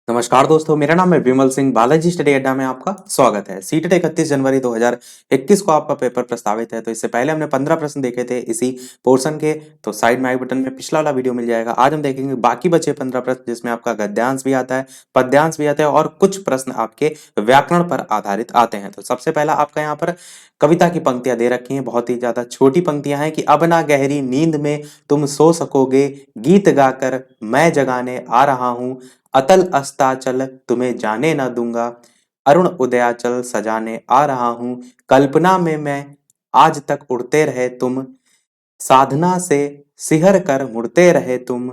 नमस्कार दोस्तों, मेरा नाम है विमल सिंह। बालाजी स्टडी अड्डा में आपका स्वागत है। सीटेट 31 जनवरी 2021 को आपका पेपर प्रस्तावित है। तो इससे पहले हमने 15 प्रश्न देखे थे इसी पोर्शन के, तो साइड में आई बटन में पिछला वाला वीडियो मिल जाएगा। आज हम देखेंगे बाकी बचे 15 प्रश्न, जिसमें आपका गद्यांश भी आता है, पद्यांश भी आता है और कुछ प्रश्न आपके व्याकरण पर आधारित आते हैं। तो सबसे पहला आपका यहाँ पर कविता की पंक्तियां दे रखी हैं, बहुत ही ज्यादा छोटी पंक्तियां हैं कि अब ना गहरी नींद में तुम सो सकोगे, गीत गाकर मैं जगाने आ रहा हूँ, अतल अस्ताचल तुम्हें जाने न दूंगा, अरुण उदयाचल सजाने आ रहा हूं, कल्पना में मैं आज तक उड़ते रहे तुम, साधना से सिहर कर मुड़ते रहे तुम,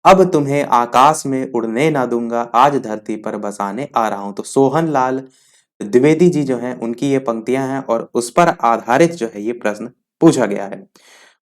अब तुम्हें आकाश में उड़ने ना दूंगा, आज धरती पर बसाने आ रहा हूं। तो सोहन लाल द्विवेदी जी जो हैं उनकी ये पंक्तियां हैं और उस पर आधारित जो है ये प्रश्न पूछा गया है।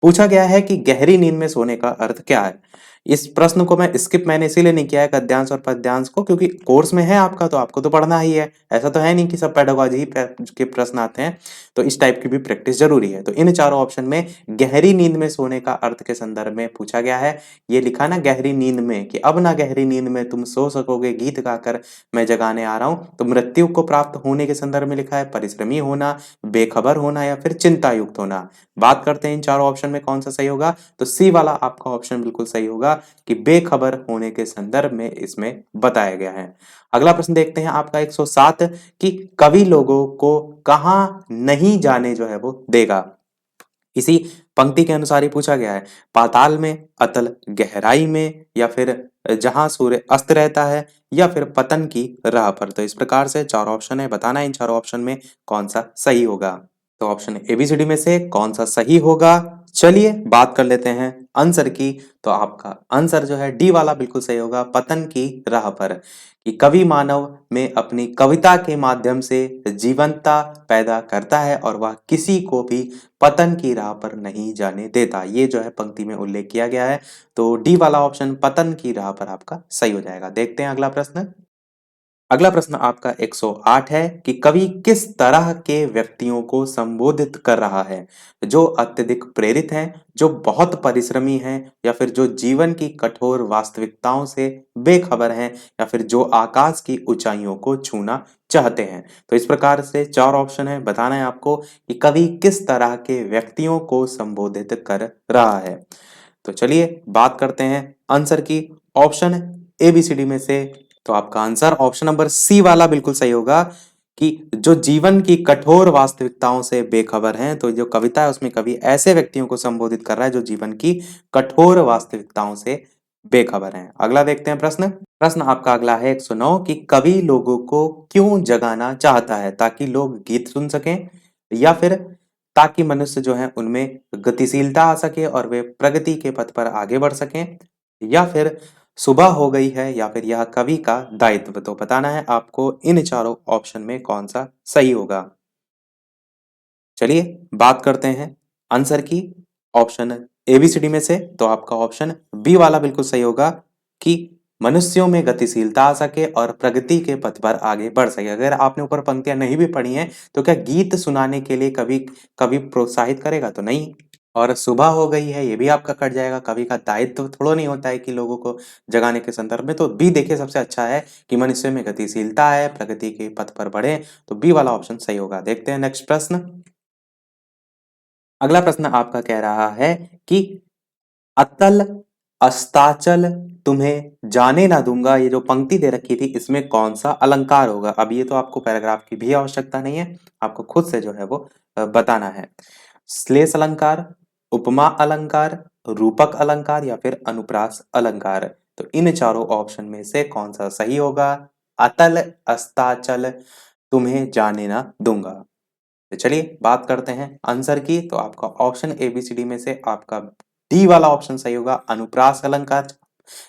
पूछा गया है कि गहरी नींद में सोने का अर्थ क्या है। इस प्रश्न को मैं स्किप मैंने इसीलिए नहीं किया है गद्यांश और पद्यांश को, क्योंकि कोर्स में है आपका तो आपको तो पढ़ना ही है। ऐसा तो है नहीं कि सब पेडागोजी ही के प्रश्न आते हैं, तो इस टाइप की भी प्रैक्टिस जरूरी है। तो इन चारों ऑप्शन में गहरी नींद में सोने का अर्थ के संदर्भ में पूछा गया है। ये लिखा ना गहरी नींद में, कि अब ना गहरी नींद में तुम सो सकोगे, गीत गाकर मैं जगाने आ रहा हूं। तो मृत्यु को प्राप्त होने के संदर्भ में लिखा है, परिश्रमी होना, बेखबर होना या फिर चिंता युक्त होना। बात करते हैं इन चारों ऑप्शन में कौन सा सही होगा, तो सी वाला आपका ऑप्शन बिल्कुल सही होगा कि बेखबर होने के संदर्भ में इसमें बताया गया है। अगला प्रश्न देखते हैं आपका 107 कि कवि लोगों को कहां नहीं जाने जो है वो देगा। इसी पंक्ति के अनुसार ही पूछा गया है, पाताल में, अतल गहराई में, या फिर जहां सूर्य अस्त रहता है, या फिर पतन की राह पर। तो इस प्रकार से चार ऑप्शन है, बताना है इन चारों ऑप्शन में कौन सा सही होगा। तो ऑप्शन एबीसीडी में से कौन सा सही होगा, चलिए बात कर लेते हैं आंसर की। तो आपका आंसर जो है डी वाला बिल्कुल सही होगा, पतन की राह पर। कि कवि मानव में अपनी कविता के माध्यम से जीवंतता पैदा करता है और वह किसी को भी पतन की राह पर नहीं जाने देता। ये जो है पंक्ति में उल्लेख किया गया है। तो डी वाला ऑप्शन पतन की राह पर आपका सही हो जाएगा। देखते हैं अगला प्रश्न। अगला प्रश्न आपका 108 है कि कवि किस तरह के व्यक्तियों को संबोधित कर रहा है। जो अत्यधिक प्रेरित हैं, जो बहुत परिश्रमी हैं, या फिर जो जीवन की कठोर वास्तविकताओं से बेखबर हैं, या फिर जो आकाश की ऊंचाइयों को छूना चाहते हैं। तो इस प्रकार से चार ऑप्शन है, बताना है आपको कि कवि किस तरह के व्यक्तियों को संबोधित कर रहा है। तो चलिए बात करते हैं आंसर की। Option A B C D में से तो आपका आंसर ऑप्शन नंबर सी वाला बिल्कुल सही होगा कि जो जीवन की कठोर वास्तविकताओं से बेखबर हैं। तो जो कविता है उसमें कवि ऐसे व्यक्तियों को संबोधित कर रहा है जो जीवन की कठोर वास्तविकताओं से बेखबर हैं। अगला देखते हैं प्रश्न। प्रश्न आपका अगला है 109 कि कवि लोगों को क्यों जगाना चाहता है, ताकि लोग गीत सुन सकें, या फिर ताकि मनुष्य जो है उनमें गतिशीलता आ सके और वे प्रगति के पथ पर आगे बढ़ सकें, या फिर सुबह हो गई है, या फिर यह कवि का दायित्व। तो बताना है आपको इन चारों ऑप्शन में कौन सा सही होगा। चलिए बात करते हैं आंसर की। ऑप्शन एबीसीडी में से तो आपका ऑप्शन बी वाला बिल्कुल सही होगा कि मनुष्यों में गतिशीलता आ सके और प्रगति के पथ पर आगे बढ़ सके। अगर आपने ऊपर पंक्तियां नहीं भी पढ़ी हैं तो क्या गीत सुनाने के लिए कभी कभी प्रोत्साहित करेगा, तो नहीं। और सुबह हो गई है ये भी आपका कट जाएगा, कवि का दायित्व थोड़ा नहीं होता है कि लोगों को जगाने के संदर्भ में। तो बी देखिए सबसे अच्छा है कि मनुष्य में गतिशीलता है, प्रगति के पथ पर बढ़े। तो बी वाला ऑप्शन सही होगा। देखते हैं नेक्स्ट प्रश्न। अगला प्रश्न आपका कह रहा है कि अतल अस्ताचल तुम्हें जाने ना दूंगा, ये जो पंक्ति दे रखी थी इसमें कौन सा अलंकार होगा। अब ये तो आपको पैराग्राफ की भी आवश्यकता नहीं है, आपको खुद से जो है वो बताना है। श्लेष अलंकार, उपमा अलंकार, रूपक अलंकार, या फिर अनुप्रास अलंकार। तो इन चारों ऑप्शन में से कौन सा सही होगा। अतल अस्ताचल तुम्हें जाने ना दूंगा। तो चलिए बात करते हैं आंसर की। तो आपका ऑप्शन एबीसीडी में से आपका डी वाला ऑप्शन सही होगा, अनुप्रास अलंकार।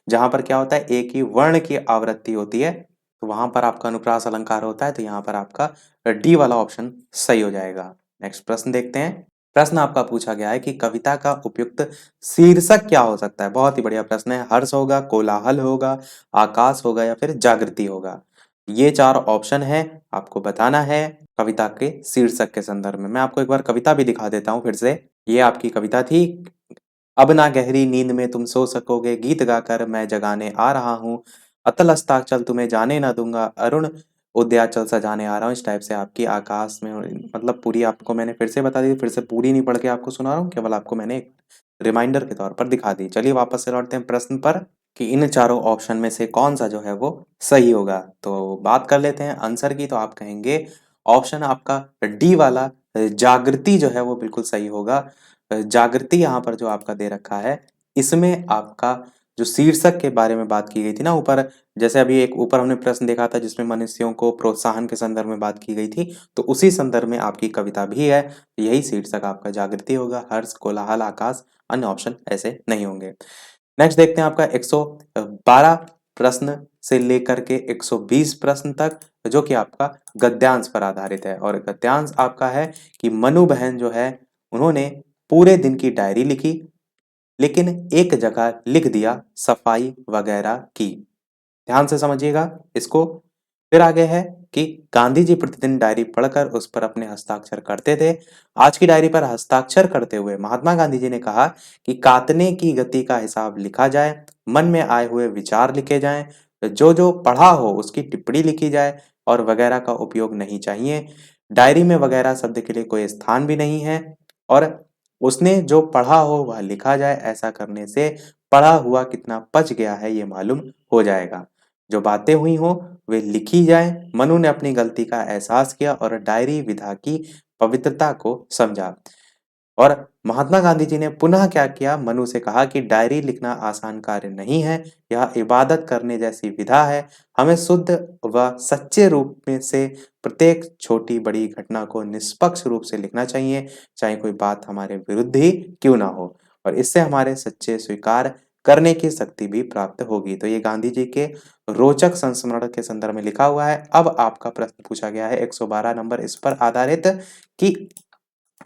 जहां पर क्या होता है, एक ही वर्ण की आवृत्ति होती है, तो वहां पर आपका अनुप्रास अलंकार होता है। तो यहाँ पर आपका डी वाला ऑप्शन सही हो जाएगा। नेक्स्ट प्रश्न देखते हैं। प्रश्न आपका पूछा गया है कि कविता का उपयुक्त शीर्षक क्या हो सकता है। बहुत ही बढ़िया प्रश्न है। हर्ष होगा, कोलाहल होगा, आकाश होगा, या फिर जागृति होगा। ये चार ऑप्शन है, आपको बताना है कविता के शीर्षक के संदर्भ में। मैं आपको एक बार कविता भी दिखा देता हूँ फिर से। ये आपकी कविता थी, अब ना गहरी नींद में तुम सो सकोगे, गीत गाकर मैं जगाने आ रहा हूँ, अतल हस्ताचल तुम्हें जाने ना दूंगा, अरुण उदयाचल सजाने आ रहा हूँ। इस टाइप से आपकी आकाश में मतलब पूरी आपको मैंने फिर से बता दी, फिर से पूरी नहीं पढ़ के आपको सुना रहा हूँ, केवल आपको मैंने एक रिमाइंडर के तौर पर दिखा दी। चलिए वापस से लौटते हैं प्रश्न पर कि इन चारों ऑप्शन में से कौन सा जो है वो सही होगा। तो बात कर लेते हैं आंसर की। तो आप कहेंगे ऑप्शन आपका डी वाला जागृति जो है वो बिल्कुल सही होगा। जागृति यहाँ पर जो आपका दे रखा है, इसमें आपका जो शीर्षक के बारे में बात की गई थी ना ऊपर, जैसे अभी एक ऊपर हमने प्रश्न देखा था जिसमें मनुष्यों को प्रोत्साहन के संदर्भ में बात की गई थी, तो उसी संदर्भ में आपकी कविता भी है। यही शीर्षक आपका जागृति होगा। हर्ष, कोलाहल, आकाश, अन्य ऑप्शन ऐसे नहीं होंगे। नेक्स्ट देखते हैं आपका 112 प्रश्न से लेकर के 120 प्रश्न तक, जो कि आपका गद्यांश पर आधारित है। और गद्यांश आपका है कि मनु बहन जो है उन्होंने पूरे दिन की डायरी लिखी, लेकिन एक जगह लिख दिया सफाई वगैरह की। ध्यान से समझिएगा इसको। फिर आगे है कि गांधी जी प्रतिदिन डायरी पढ़कर उस पर अपने हस्ताक्षर करते थे। आज की डायरी पर हस्ताक्षर करते हुए महात्मा गांधी जी ने कहा कि काटने की गति का हिसाब लिखा जाए, मन में आए हुए विचार लिखे जाएं, जो जो पढ़ा हो उसकी टिप्पणी लिखी जाए और वगैरह का उपयोग नहीं चाहिए। डायरी में वगैरह शब्द के लिए कोई स्थान भी नहीं है और उसने जो पढ़ा हो वह लिखा जाए। ऐसा करने से पढ़ा हुआ कितना पच गया है ये मालूम हो जाएगा। जो बातें हुई हो वे लिखी जाए। मनु ने अपनी गलती का एहसास किया और डायरी विधा की पवित्रता को समझा। और महात्मा गांधी जी ने पुनः क्या किया, मनु से कहा कि डायरी लिखना आसान कार्य नहीं है, यह इबादत करने जैसी विधा है। हमें शुद्ध व सच्चे रूप में से प्रत्येक छोटी बड़ी घटना को निष्पक्ष रूप से लिखना चाहिए, चाहे कोई बात हमारे विरुद्ध ही क्यों ना हो, और इससे हमारे सच्चे स्वीकार करने की शक्ति भी प्राप्त होगी। तो ये गांधी जी के रोचक संस्मरण के संदर्भ में लिखा हुआ है। अब आपका प्रश्न पूछा गया है 112 नंबर इस पर आधारित कि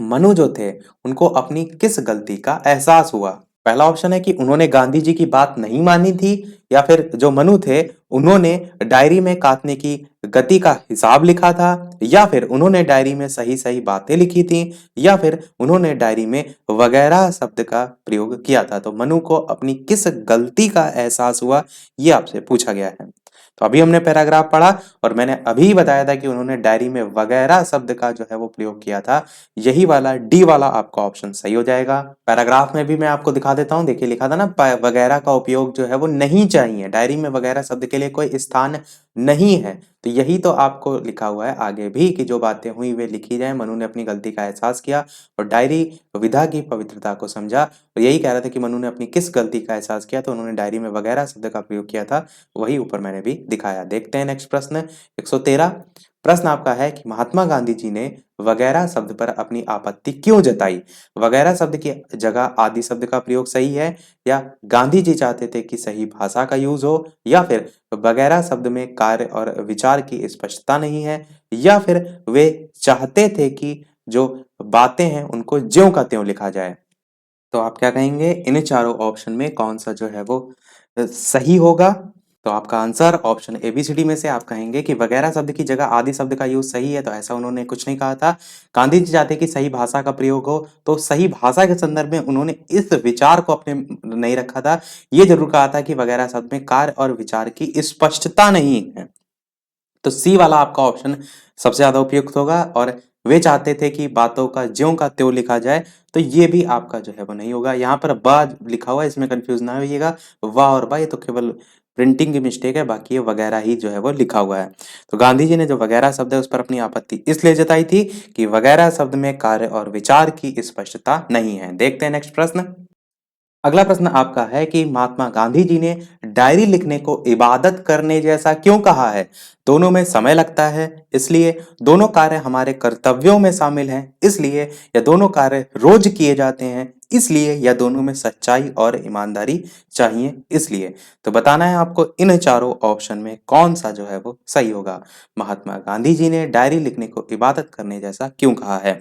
मनु जो थे उनको अपनी किस गलती का एहसास हुआ। पहला ऑप्शन है कि उन्होंने गांधी जी की बात नहीं मानी थी, या फिर जो मनु थे उन्होंने डायरी में काटने की गति का हिसाब लिखा था, या फिर उन्होंने डायरी में सही सही बातें लिखी थी, या फिर उन्होंने डायरी में वगैरह शब्द का प्रयोग किया था। तो मनु को अपनी किस गलती का एहसास हुआ ये आपसे पूछा गया है। तो अभी हमने पैराग्राफ पढ़ा और मैंने अभी बताया था कि उन्होंने डायरी में वगैरह शब्द का जो है वो प्रयोग किया था। यही वाला डी वाला आपका ऑप्शन सही हो जाएगा। पैराग्राफ में भी मैं आपको दिखा देता हूँ। देखिए लिखा था ना, वगैरह का उपयोग जो है वो नहीं चाहिए, डायरी में वगैरह शब्द के लिए कोई स्थान नहीं है। तो यही तो आपको लिखा हुआ है आगे भी कि जो बातें हुई वे लिखी जाए। मनु ने अपनी गलती का एहसास किया और डायरी विधा की पवित्रता को समझा। और यही कह रहा था कि मनु ने अपनी किस गलती का एहसास किया, तो उन्होंने डायरी में वगैरह शब्द का प्रयोग किया था। वही ऊपर मैंने भी दिखाया। देखते हैं नेक्स्ट प्रश्न 113। प्रश्न आपका है कि महात्मा गांधी जी ने वगैरह शब्द पर अपनी आपत्ति क्यों जताई। वगैरह शब्द की जगह आदि शब्द का प्रयोग सही है, या गांधी जी चाहते थे कि सही भाषा का यूज हो, या फिर वगैरह शब्द में कार्य और विचार की स्पष्टता नहीं है, या फिर वे चाहते थे कि जो बातें हैं उनको ज्यों का त्यों लिखा जाए। तो आप क्या कहेंगे, इन चारों ऑप्शन में कौन सा जो है वो सही होगा। तो आपका आंसर ऑप्शन एबीसीडी में से आप कहेंगे कि वगैरह शब्द की जगह आदि शब्द का यूज सही है। तो ऐसा उन्होंने कुछ नहीं कहा था। गांधी जी चाहते कि सही भाषा का प्रयोग हो, तो सही भाषा के संदर्भ में उन्होंने इस विचार को अपने नहीं रखा था। ये जरूर कहा था कि वगैरह शब्द में कार्य और विचार की स्पष्टता नहीं है। तो सी वाला आपका ऑप्शन सबसे ज्यादा उपयुक्त होगा। और वे चाहते थे कि बातों का ज्यों का त्यों लिखा जाए, तो ये भी आपका जो है वो नहीं होगा। यहाँ पर बा लिखा हुआ है, इसमें कंफ्यूज ना होइएगा। वाह और बा ये तो केवल प्रिंटिंग की मिस्टेक है, बाकी ये वगैरह ही जो है वो लिखा हुआ है। तो गांधी जी ने जो वगैरह शब्द है उस पर अपनी आपत्ति इसलिए जताई थी कि वगैरह शब्द में कार्य और विचार की स्पष्टता नहीं है। देखते हैं नेक्स्ट प्रश्न। अगला प्रश्न आपका है कि महात्मा गांधी जी ने डायरी लिखने को इबादत करने जैसा क्यों कहा है। दोनों में समय लगता है इसलिए, दोनों कार्य हमारे कर्तव्यों में शामिल हैं इसलिए, या दोनों कार्य रोज किए जाते हैं इसलिए, या दोनों में सच्चाई और ईमानदारी चाहिए इसलिए। तो बताना है आपको इन चारों ऑप्शन में कौन सा जो है वो सही होगा। महात्मा गांधी जी ने डायरी लिखने को इबादत करने जैसा क्यों कहा है।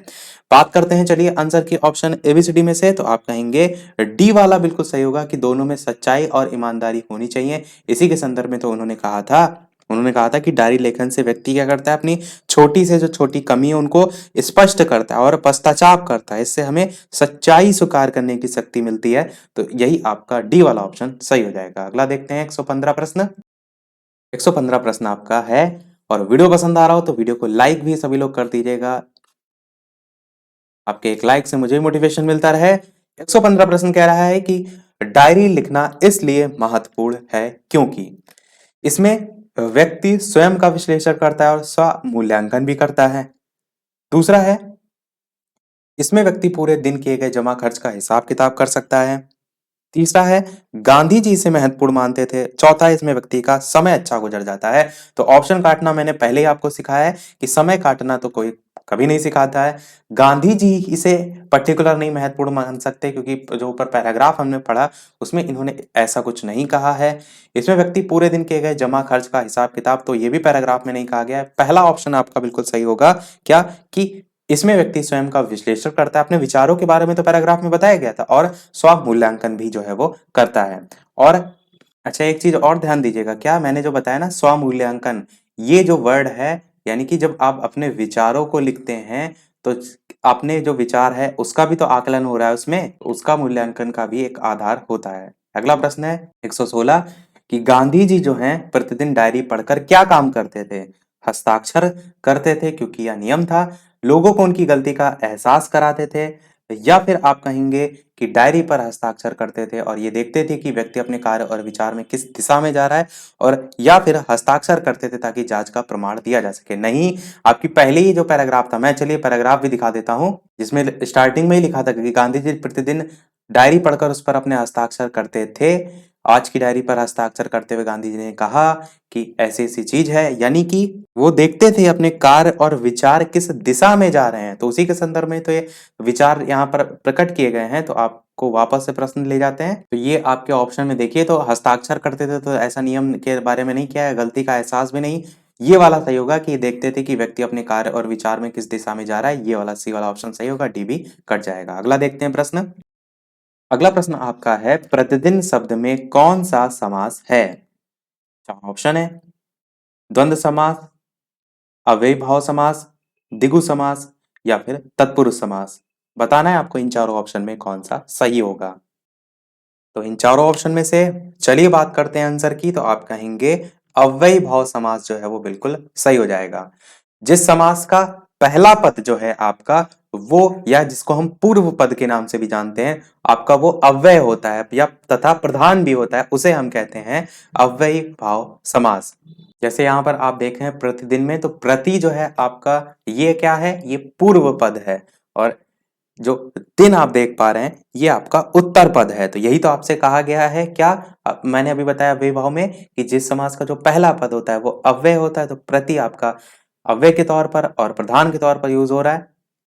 बात करते हैं चलिए आंसर की ऑप्शन एबीसीडी में से। तो आप कहेंगे डी वाला बिल्कुल सही होगा कि दोनों में सच्चाई और ईमानदारी होनी चाहिए। इसी के संदर्भ में तो उन्होंने कहा था कि डायरी लेखन से व्यक्ति क्या करता है, अपनी छोटी से जो छोटी कमी है उनको स्पष्ट करता है और पश्चाताप करता है। इससे हमें सच्चाई स्वीकार करने की शक्ति मिलती है। तो यही आपका डी वाला ऑप्शन सही हो जाएगा। अगला देखते हैं 115 प्रश्न। 115 प्रश्न आपका है और वीडियो पसंद आ रहा हो तो वीडियो को लाइक भी सभी लोग कर दीजिएगा। आपके एक लाइक से मुझे मोटिवेशन मिलता रहे। 115 प्रश्न कह रहा है कि डायरी लिखना इसलिए महत्वपूर्ण है क्योंकि इसमें व्यक्ति स्वयं का विश्लेषण करता है और स्व मूल्यांकन भी करता है। दूसरा है, इसमें व्यक्ति पूरे दिन किए गए जमा खर्च का हिसाब किताब कर सकता है। तीसरा है, गांधी जी इसे महत्वपूर्ण मानते थे। चौथा है, इसमें व्यक्ति का समय अच्छा गुजर जाता है। तो ऑप्शन काटना मैंने पहले ही आपको सिखाया है कि समय काटना तो कोई कभी नहीं सिखाता है। गांधी जी इसे पर्टिकुलर नहीं महत्वपूर्ण मान सकते क्योंकि जो ऊपर पैराग्राफ हमने पढ़ा उसमें इन्होंने ऐसा कुछ नहीं कहा है। इसमें व्यक्ति पूरे दिन किए गए जमा खर्च का हिसाब किताब, तो ये भी पैराग्राफ में नहीं कहा गया है। पहला ऑप्शन आपका बिल्कुल सही होगा। क्या कि इसमें व्यक्ति स्वयं का विश्लेषण करता है, अपने विचारों के बारे में तो पैराग्राफ में बताया गया था, और स्व मूल्यांकन भी जो है वो करता है। और अच्छा, एक चीज और ध्यान दीजिएगा, क्या मैंने जो बताया ना स्व मूल्यांकन, ये जो वर्ड है यानी कि जब आप अपने विचारों को लिखते हैं तो अपने जो विचार है उसका भी तो आकलन हो रहा है, उसमें उसका मूल्यांकन का भी एक आधार होता है। अगला प्रश्न है 116 कि गांधी जी जो हैं प्रतिदिन डायरी पढ़कर क्या काम करते थे? हस्ताक्षर करते थे क्योंकि यह नियम था, लोगों को उनकी गलती का एहसास कराते थे, या फिर आप कहेंगे कि डायरी पर हस्ताक्षर करते थे और ये देखते थे कि व्यक्ति अपने कार्य और विचार में किस दिशा में जा रहा है, और या फिर हस्ताक्षर करते थे ताकि जांच का प्रमाण दिया जा सके। नहीं, आपकी पहले ही जो पैराग्राफ था, मैं चलिए पैराग्राफ भी दिखा देता हूं, जिसमें स्टार्टिंग में ही लिखा था कि गांधी जी प्रतिदिन डायरी पढ़कर उस पर अपने हस्ताक्षर करते थे। आज की डायरी पर हस्ताक्षर करते हुए गांधी जी ने कहा कि ऐसी ऐसी चीज है, यानी कि वो देखते थे अपने कार्य और विचार किस दिशा में जा रहे हैं, तो उसी के संदर्भ में तो ये विचार यहाँ पर प्रकट किए गए हैं। तो आपको वापस से प्रश्न ले जाते हैं, तो ये आपके ऑप्शन में देखिए, तो हस्ताक्षर करते थे तो ऐसा नियम के बारे में नहीं किया है, गलती का एहसास भी नहीं, ये वाला सही होगा कि देखते थे कि व्यक्ति अपने कार्य और विचार में किस दिशा में जा रहा है, ये वाला सी वाला ऑप्शन सही होगा, डी भी कट जाएगा। अगला देखते हैं प्रश्न। अगला प्रश्न आपका है, प्रतिदिन शब्द में कौन सा समास है? चार ऑप्शन है, द्वंद्व समास, अव्ययीभाव समास, द्विगु समास, या फिर तत्पुरुष समास। बताना है आपको इन चारों ऑप्शन में कौन सा सही होगा। तो इन चारों ऑप्शन में से चलिए बात करते हैं आंसर की, तो आप कहेंगे अव्ययीभाव समास जो है वो बिल्कुल सही हो जाएगा। जिस समास का पहला पद जो है आपका वो, या जिसको हम पूर्व पद के नाम से भी जानते हैं, आपका वो अव्यय होता है या तथा प्रधान भी होता है, उसे हम कहते हैं अव्ययीभाव समास। जैसे यहाँ पर आप देखें प्रतिदिन में, तो प्रति जो है आपका ये क्या है, ये पूर्व पद है, और जो दिन आप देख पा रहे हैं ये आपका उत्तर पद है। तो यही तो आपसे कहा गया है, क्या मैंने अभी बताया विभाव में कि जिस समास का जो पहला पद होता है वो अव्यय होता है, तो प्रति आपका अव्यय के तौर पर और प्रधान के तौर पर यूज हो रहा है।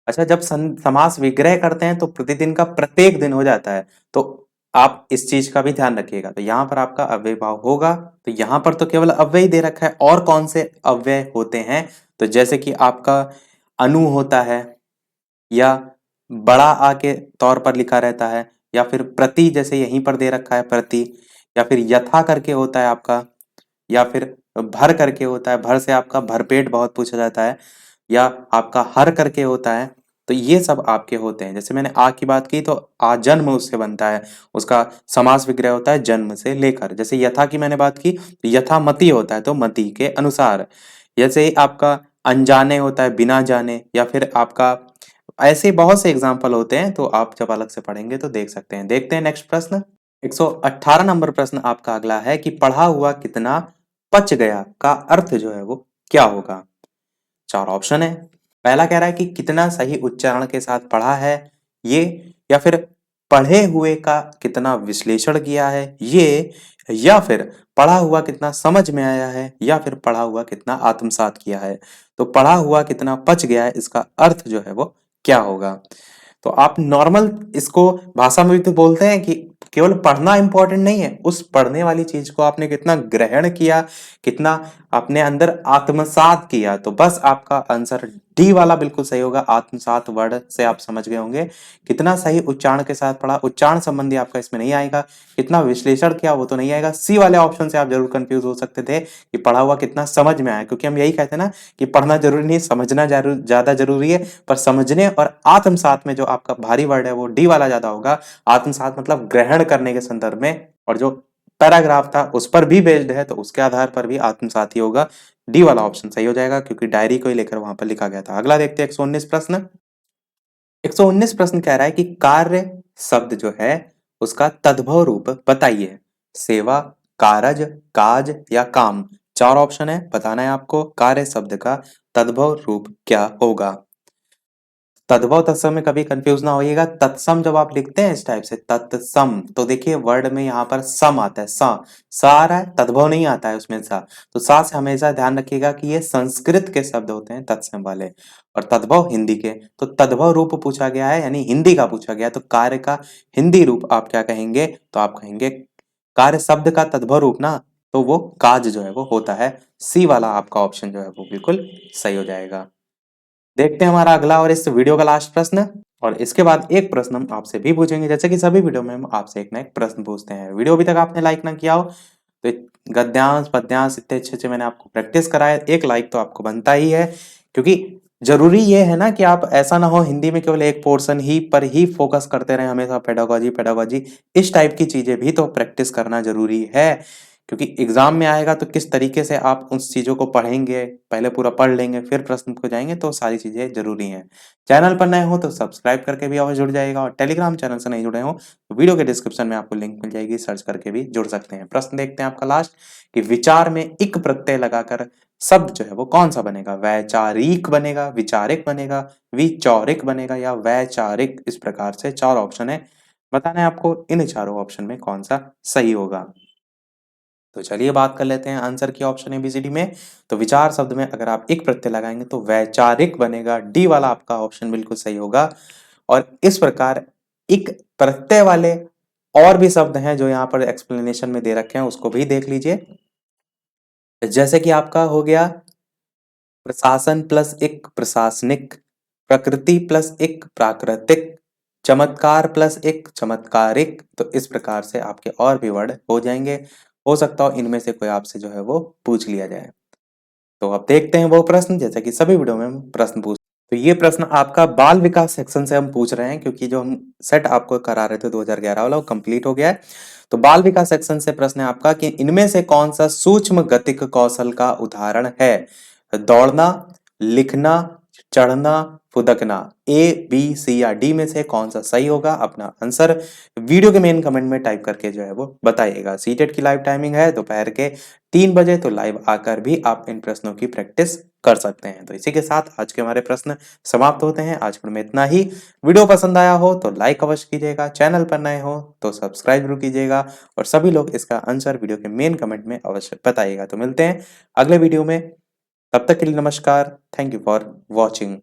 अच्छा, जब समास विग्रह करते हैं तो प्रतिदिन का प्रत्येक दिन हो जाता है, तो आप इस चीज का भी ध्यान रखिएगा। तो यहाँ पर आपका अव्यय भाव होगा, तो यहाँ पर तो केवल अव्यय दे रखा है, और कौन से अव्यय होते हैं, तो जैसे कि आपका अनु होता है, या बड़ा आ के तौर पर लिखा रहता है, या फिर प्रति जैसे यहीं पर दे रखा है प्रति, या फिर यथा करके होता है आपका, या फिर भर करके होता है, भर से आपका भरपेट बहुत पूछा जाता है, या आपका हर करके होता है। तो ये सब आपके होते हैं। जैसे मैंने आ की बात की तो आ जन्म उससे बनता है, उसका समास विग्रह होता है जन्म से लेकर। जैसे यथा की मैंने बात की तो यथा मति होता है, तो मति के अनुसार। जैसे आपका अनजाने होता है बिना जाने, या फिर आपका ऐसे बहुत से एग्जाम्पल होते हैं, तो आप जब अलग से पढ़ेंगे तो देख सकते हैं। देखते हैं नेक्स्ट प्रश्न। 118 नंबर प्रश्न आपका अगला है कि पढ़ा हुआ कितना पच गया का अर्थ जो है वो क्या होगा? चार ऑप्शन है। पहला कह रहा है कि कितना सही उच्चारण के साथ पढ़ा है ये, या फिर पढ़े हुए का कितना विश्लेषण किया है ये, या फिर पढ़ा हुआ कितना समझ में आया है, या फिर पढ़ा हुआ कितना आत्मसात किया है। तो पढ़ा हुआ कितना पच गया है, इसका अर्थ जो है वो क्या होगा? तो आप नॉर्मल इसको भाषा में भी तो बोलते हैं कि केवल पढ़ना इंपॉर्टेंट नहीं है, उस पढ़ने वाली चीज को आपने कितना ग्रहण किया, कितना अपने अंदर आत्मसात किया। तो बस आपका आंसर डी वाला बिल्कुल सही होगा। आत्मसात वर्ड से आप समझ गए होंगे, कितना सही उच्चारण के साथ पढ़ा, उच्चारण संबंधी आपका इसमें नहीं आएगा, कितना विश्लेषण किया वो तो नहीं आएगा। सी वाले ऑप्शन से आप जरूर कंफ्यूज हो सकते थे कि पढ़ा हुआ कितना समझ में आया, क्योंकि हम यही कहते हैं ना कि पढ़ना जरूरी नहीं, समझना ज्यादा जरूरी है। पर समझने और आत्मसात में जो आपका भारी वर्ड है वो डी वाला ज्यादा होगा। आत्मसात मतलब ग्रहण करने के संदर्भ में, और जो पैराग्राफ था उस पर भी बेस्ड है, तो उसके आधार पर भी आत्मसात ही होगा। डी वाला ऑप्शन सही हो जाएगा, क्योंकि डायरी को ही लेकर वहां पर लिखा गया था। अगला देखते हैं 119 प्रश्न। 119 प्रश्न कह रहा है कि कार्य शब्द जो है उसका तद्भव रूप बताइए। सेवा, कारज, काज या काम। चार ऑप्शन है, बताना है आपको कार्य शब्द का तद्भव रूप क्या होगा। तद्भव तत्सम में कभी कंफ्यूज ना होइएगा। तत्सम जब आप लिखते हैं इस टाइप से तत्सम, तो देखिए वर्ड में यहाँ पर सम आता है, सा आ रहा है, तद्भव नहीं आता है उसमें सा। तो सा से हमेशा ध्यान रखिएगा कि ये संस्कृत के शब्द होते हैं तत्सम वाले, और तद्भव हिंदी के। तो तद्भव रूप पूछा गया है, यानी हिंदी का पूछा गया, तो कार्य का हिंदी रूप आप क्या कहेंगे, तो आप कहेंगे कार्य शब्द का तद्भव रूप ना, तो वो काज जो है वो होता है। सी वाला आपका ऑप्शन जो है वो बिल्कुल सही हो जाएगा। देखते हैं हमारा अगला और इस वीडियो का लास्ट प्रश्न, और इसके बाद एक प्रश्न हम आपसे भी पूछेंगे, जैसे कि सभी वीडियो में हम आपसे एक ना एक प्रश्न पूछते हैं। वीडियो अभी तक आपने लाइक ना किया हो तो गद्यांश पद्यांश इतने अच्छे अच्छे मैंने आपको प्रैक्टिस कराया, एक लाइक तो आपको बनता ही है, क्योंकि जरूरी ये है ना कि आप ऐसा ना हो हिंदी में केवल एक पोर्शन ही पर ही फोकस करते रहे हमेशा, पेडागोजी पेडागोजी, इस टाइप की चीजें भी तो प्रैक्टिस करना जरूरी है। क्योंकि एग्जाम में आएगा तो किस तरीके से आप उन चीजों को पढ़ेंगे, पहले पूरा पढ़ लेंगे फिर प्रश्न को जाएंगे, तो सारी चीजें जरूरी हैं। चैनल पर नए हो तो सब्सक्राइब करके भी अवश्य जुड़ जाएगा, और टेलीग्राम चैनल से नहीं जुड़े हो तो वीडियो के डिस्क्रिप्शन में आपको लिंक मिल जाएगी, सर्च करके भी जुड़ सकते हैं। प्रश्न देखते हैं आपका लास्ट, कि विचार में इक प्रत्यय लगाकर शब्द जो है वो कौन सा बनेगा। वैचारिक बनेगा, विचारिक बनेगा, विचौरिक बनेगा या वैचारिक। इस प्रकार से चार ऑप्शन है, बताना है आपको इन चारों ऑप्शन में कौन सा सही होगा। तो चलिए बात कर लेते हैं आंसर की ऑप्शन एबीसीडी में। तो विचार शब्द में अगर आप एक प्रत्यय लगाएंगे तो वैचारिक बनेगा, डी वाला आपका ऑप्शन बिल्कुल सही होगा। और इस प्रकार एक प्रत्यय वाले और भी शब्द हैं जो यहाँ पर एक्सप्लेनेशन में दे रखे हैं, उसको भी देख लीजिए। जैसे कि आपका हो गया प्रशासन प्लस एक प्रशासनिक, प्रकृति प्लस एक प्राकृतिक, चमत्कार प्लस एक चमत्कारिक। तो इस प्रकार से आपके और भी वर्ड हो जाएंगे, हो सकता हो इनमें से कोई आपसे जो है वो पूछ लिया जाए। तो अब देखते हैं वो प्रश्न, जैसे कि सभी वीडियो में हम प्रश्न पूछ। तो ये प्रश्न आपका बाल विकास सेक्शन से हम पूछ रहे हैं, क्योंकि जो हम सेट आपको करा रहे थे 2011 वाला वो कंप्लीट हो गया है। तो बाल विकास सेक्शन से प्रश्न है आपका कि इनमें से कौन सा सूक्ष्म गतिक कौशल का उदाहरण है। दौड़ना, लिखना, चढ़ना, फुदकना। ए बी सी या डी में से कौन सा सही होगा, अपना आंसर वीडियो के मेन कमेंट में टाइप करके जो है वो बताइएगा। सीटेट की लाइव टाइमिंग है दोपहर के 3 बजे, तो लाइव आकर भी आप इन प्रश्नों की प्रैक्टिस कर सकते हैं। तो इसी के साथ आज के हमारे प्रश्न समाप्त होते हैं। आज में इतना ही। वीडियो पसंद आया हो तो लाइक अवश्य कीजिएगा, चैनल पर नए हो तो सब्सक्राइब जरूर कीजिएगा, और सभी लोग इसका आंसर वीडियो के मेन कमेंट में अवश्य बताइएगा। तो मिलते हैं अगले वीडियो में, तब तक के लिए नमस्कार। Thank you for watching.